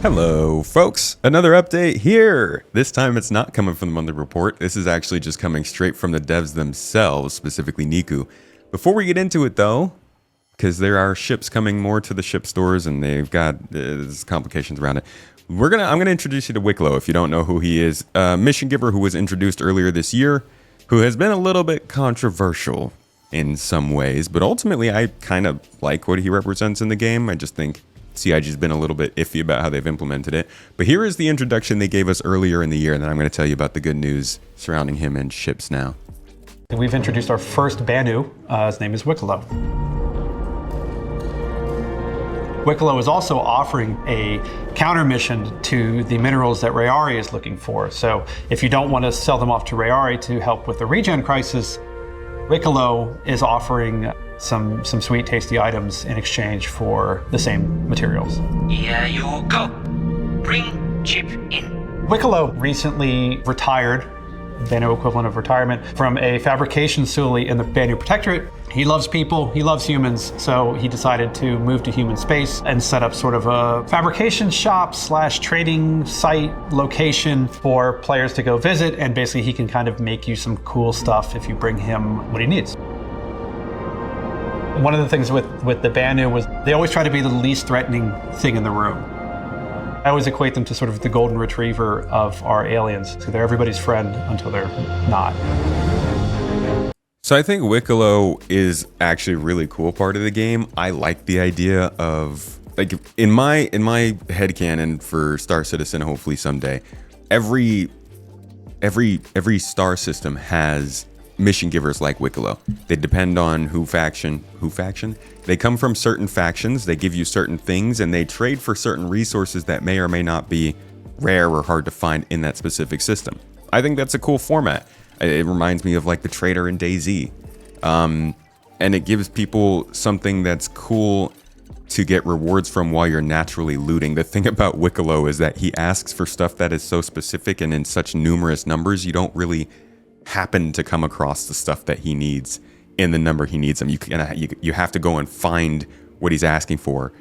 Hello, folks. Another update here. This time it's not coming from the monthly report. This is actually just coming straight from the devs themselves, specifically Niku. Before we get into it, though, because there are ships coming more to the ship stores and they've got complications around it, I'm gonna introduce you to Wikelo if you don't know who he is. Mission giver who was introduced earlier this year, who has been a little bit controversial in some ways, but ultimately I kind of like what he represents in the game. I just think CIG's been a little bit iffy about how they've implemented it. But here is the introduction they gave us earlier in the year, and then I'm going to tell you about the good news surrounding him and ships now. We've introduced our first Banu. His name is Wikelo. Wikelo is also offering a counter mission to the minerals that Rayari is looking for. So if you don't want to sell them off to Rayari to help with the regen crisis, Wikelo is offering some sweet, tasty items in exchange for the same materials. Here you go. Bring chip in. Wikelo recently retired, Banu equivalent of retirement, from a fabrication Suli in the Banu Protectorate. He loves people, he loves humans, so he decided to move to human space and set up sort of a fabrication shop / trading site location for players to go visit, and basically he can kind of make you some cool stuff if you bring him what he needs. One of the things with the Banu was they always try to be the least threatening thing in the room. I always equate them to sort of the golden retriever of our aliens. So they're everybody's friend until they're not. So I think Wikelo is actually a really cool part of the game. I like the idea of, like, in my headcanon for Star Citizen, hopefully someday, every star system has mission givers like Wikelo. They depend on who faction. They come from certain factions, they give you certain things, and they trade for certain resources that may or may not be rare or hard to find in that specific system. I think that's a cool format. It reminds me of like the trader in DayZ. And it gives people something that's cool to get rewards from while you're naturally looting. The thing about Wikelo is that he asks for stuff that is so specific and in such numerous numbers, you don't really happen to come across the stuff that he needs in the number he needs them. You have to go and find what he's asking for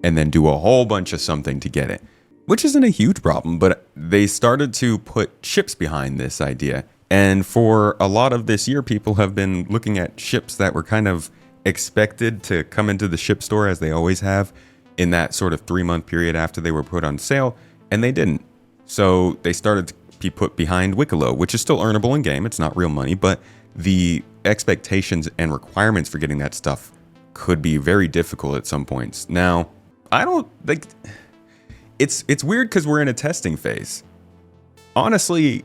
and then do a whole bunch of something to get it, which isn't a huge problem, but they started to put ships behind this idea. And for a lot of this year, people have been looking at ships that were kind of expected to come into the ship store, as they always have, in that sort of 3-month period after they were put on sale, and they didn't. So they started to be put behind Wikelo, which is still earnable in game. It's not real money, but the expectations and requirements for getting that stuff could be very difficult at some points. Now, I don't think it's weird because we're in a testing phase. Honestly,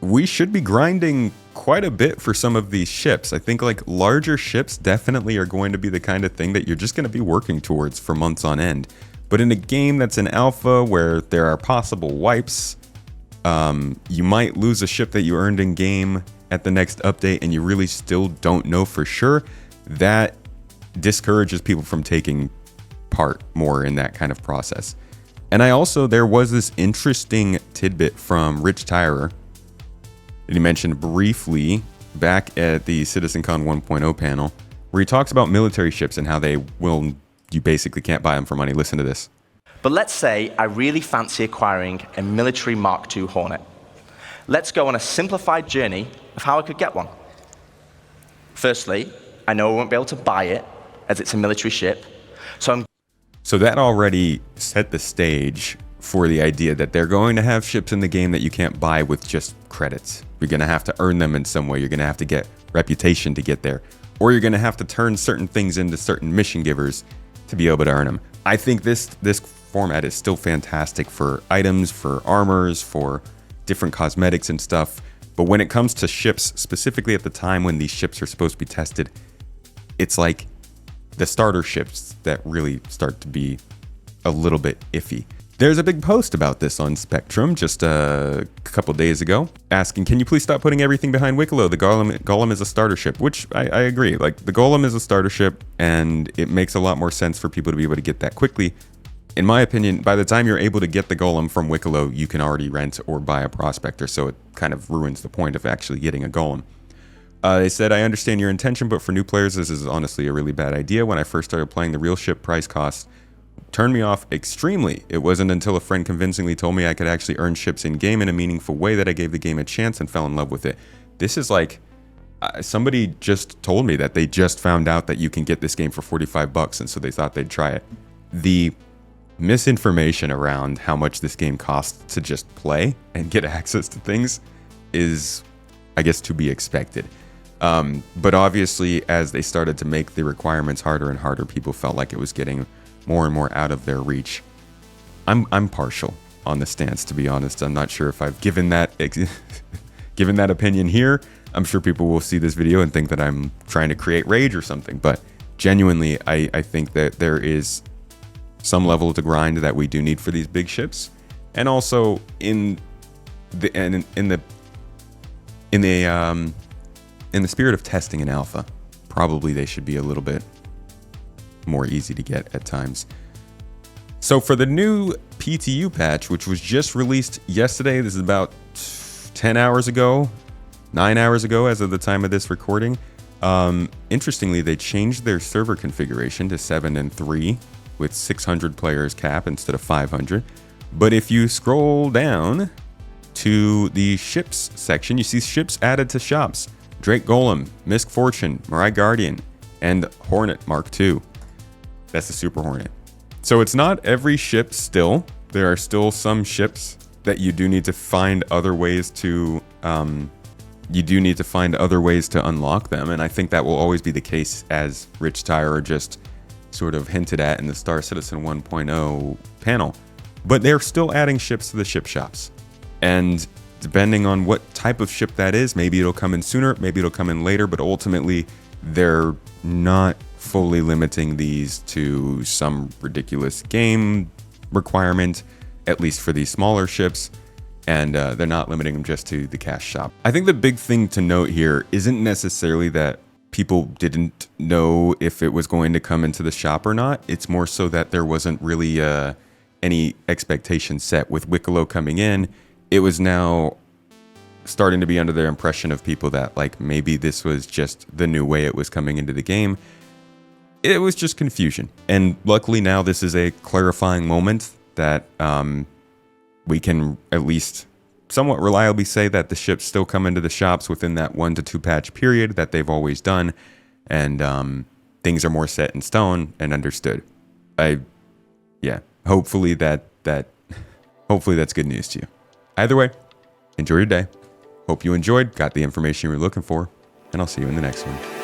we should be grinding quite a bit for some of these ships. I think like larger ships definitely are going to be the kind of thing that you're just going to be working towards for months on end. But in a game that's an alpha where there are possible wipes, you might lose a ship that you earned in game at the next update and you really still don't know for sure. That discourages people from taking part more in that kind of process. And there was this interesting tidbit from Rich Tyrer that he mentioned briefly back at the CitizenCon 1.0 panel, where he talks about military ships and how you basically can't buy them for money. Listen to this. But let's say I really fancy acquiring a military Mark II Hornet. Let's go on a simplified journey of how I could get one. Firstly, I know I won't be able to buy it as it's a military ship, So that already set the stage for the idea that they're going to have ships in the game that you can't buy with just credits. You're going to have to earn them in some way. You're going to have to get reputation to get there. Or you're going to have to turn certain things into certain mission givers to be able to earn them. I think this format is still fantastic for items, for armors, for different cosmetics and stuff. But when it comes to ships, specifically at the time when these ships are supposed to be tested, it's like the starter ships that really start to be a little bit iffy. There's a big post about this on Spectrum just a couple days ago, asking, can you please stop putting everything behind Wikelo? The Golem is a starter ship, which I agree. Like, the Golem is a starter ship, and it makes a lot more sense for people to be able to get that quickly. In my opinion, by the time you're able to get the Golem from Wikelo, you can already rent or buy a Prospector, so it kind of ruins the point of actually getting a Golem. They said, I understand your intention, but for new players, this is honestly a really bad idea. When I first started playing, the real ship price cost turned me off extremely. It wasn't until a friend convincingly told me I could actually earn ships in game in a meaningful way that I gave the game a chance and fell in love with it. This is like somebody just told me that they just found out that you can get this game for $45, and so they thought they'd try it. The misinformation around how much this game costs to just play and get access to things is, I guess, to be expected. But obviously, as they started to make the requirements harder and harder, people felt like it was getting more and more out of their reach. I'm partial on the stance, to be honest. I'm not sure if I've given that given that opinion here. I'm sure people will see this video and think that I'm trying to create rage or something, but genuinely, I think that there is some level of the grind that we do need for these big ships, and also in the spirit of testing an alpha, probably they should be a little bit more easy to get at times. So for the new PTU patch, which was just released yesterday, this is about 10 hours ago, 9 hours ago as of the time of this recording. Interestingly, they changed their server configuration to 7 and 3 with 600 players cap instead of 500. But if you scroll down to the ships section, you see ships added to shops. Drake Golem, Misk Fortune, Mirai Guardian, and Hornet Mark II. That's the Super Hornet. So it's not every ship still. There are still some ships that you do need to find other ways to unlock them, and I think that will always be the case, as Rich Tyrer just sort of hinted at in the Star Citizen 1.0 panel. But they're still adding ships to the ship shops, and depending on what type of ship that is, maybe it'll come in sooner, maybe it'll come in later, but ultimately they're not fully limiting these to some ridiculous game requirement, at least for these smaller ships, and they're not limiting them just to the cash shop. I think the big thing to note here isn't necessarily that people didn't know if it was going to come into the shop or not. It's more so that there wasn't really any expectation set. With Wikelo coming in, it was now starting to be under their impression of people that like maybe this was just the new way it was coming into the game. It was just confusion. And luckily now this is a clarifying moment that we can at least somewhat reliably say that the ships still come into the shops within that 1 to 2 patch period that they've always done, and things are more set in stone and understood. Hopefully hopefully that's good news to you. Either way, enjoy your day. Hope you enjoyed, got the information you were looking for, and I'll see you in the next one.